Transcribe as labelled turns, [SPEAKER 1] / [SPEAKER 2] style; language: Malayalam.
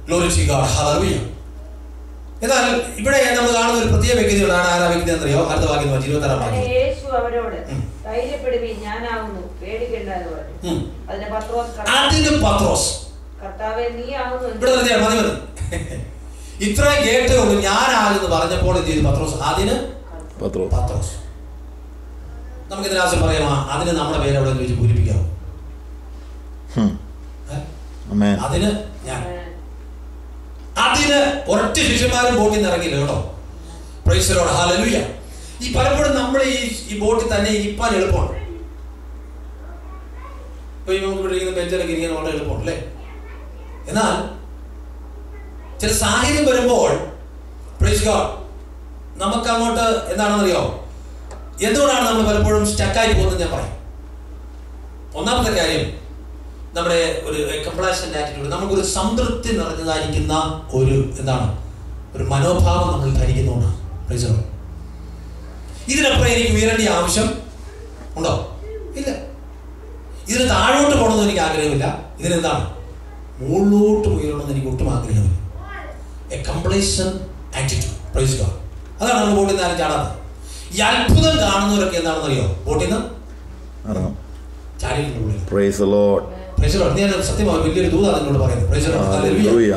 [SPEAKER 1] Glory to God. Hallelujah. എന്നാൽ ഇവിടെ നമ്മൾ കാണുന്ന ഒരു പ്രത്യേക വ്യക്തിയാണ്. ആരാ വ്യക്തി എന്നറിയോ? അടുത്ത വാക്യം 26-ാം വാക്യം.
[SPEAKER 2] യേശു അവരോട് ധൈര്യപ്പെടുവീൻ, ഞാനാകുന്നു, പേടിക്കേണ്ട എന്ന് പറഞ്ഞു.
[SPEAKER 1] അതിന് പത്രോസ്
[SPEAKER 2] കർത്താവേ നീ ആകുന്നു.
[SPEAKER 1] ഇവിടെ മതി മതി. ഇത്ര കേട്ടേ ഉള്ളൂ. ഞാനാകുന്നു പറഞ്ഞപ്പോൾ എന്ത് ചെയ്തു പത്രോസ്? അതിന് പത്രോസ്. നമുക്ക് ഇതിനാവശ്യം പറയാമോ? അതിന് നമ്മുടെ പേര് അവിടെ വെച്ച് പൂരിപ്പിക്കാമോ? അതിന് ഞാൻ. അതിന് ഒരൊറ്റ ശിഷ്യന്മാരും ബോട്ടിൽ നിന്ന് ഇറങ്ങിയില്ല കേട്ടോ. Price the Lord. ഹല്ലേലൂയ. ഈ പലപ്പോഴും നമ്മൾ ഈ ബോട്ടിൽ തന്നെ ഇരിപ്പാൻ എളുപ്പമാണ്. നമുക്ക് ഇവിടെ ഇരിക്കുന്ന ബെഞ്ചിലൊക്കെ ഇരിക്കാൻ വളരെ എളുപ്പമാണ് അല്ലേ? എന്നാൽ ചില സാഹചര്യം വരുമ്പോൾ പ്രൈസ് ഗോഡ് നമുക്ക് അങ്ങോട്ട് എന്താണെന്നറിയോ? എന്തുകൊണ്ടാണ് നമ്മൾ പലപ്പോഴും സ്റ്റക്കായി പോകുന്നത് ഞാൻ പറയും. ഒന്നാമത്തെ കാര്യം, നമ്മുടെ ഒരു കംപ്ലാസന്റ് ആറ്റിറ്റ്യൂഡ്, നമുക്കൊരു സംതൃപ്തി നിറഞ്ഞതായിരിക്കുന്ന ഒരു എന്താണ് ഒരു മനോഭാവം നമ്മൾ ധരിക്കുന്നതുകൊണ്ടാണ്. Praise God. ഇതിനപ്പുറം എനിക്ക് ഉയരേണ്ട ആവശ്യം ഉണ്ടോ? ഇല്ല. ഇതിന് താഴോട്ട് പോകണമെന്ന് എനിക്ക് ആഗ്രഹമില്ല. ഇതിനെന്താണ് മുകളിലോട്ട് ഉയരണമെന്ന് എനിക്ക് ഒട്ടും ആഗ്രഹമില്ല. A complacent attitude. Praise God. അതാണ് നമ്മൾ ബോട്ടിൽ നിന്ന് ആരും ചാടാത്തത്. ഈ അത്ഭുതം കാണുന്നവരൊക്കെ എന്താണെന്നറിയോ? ബോട്ടിൽ നിന്ന് ചാടിയിട്ടുണ്ട്.
[SPEAKER 3] Praise the Lord.
[SPEAKER 1] Praise the Lord. ഞാൻ സത്യമായി വലിയൊരു ദൂതാണ് എന്നോട് പറയുന്നത്. Praise the Lord. ഹല്ലേലൂയ.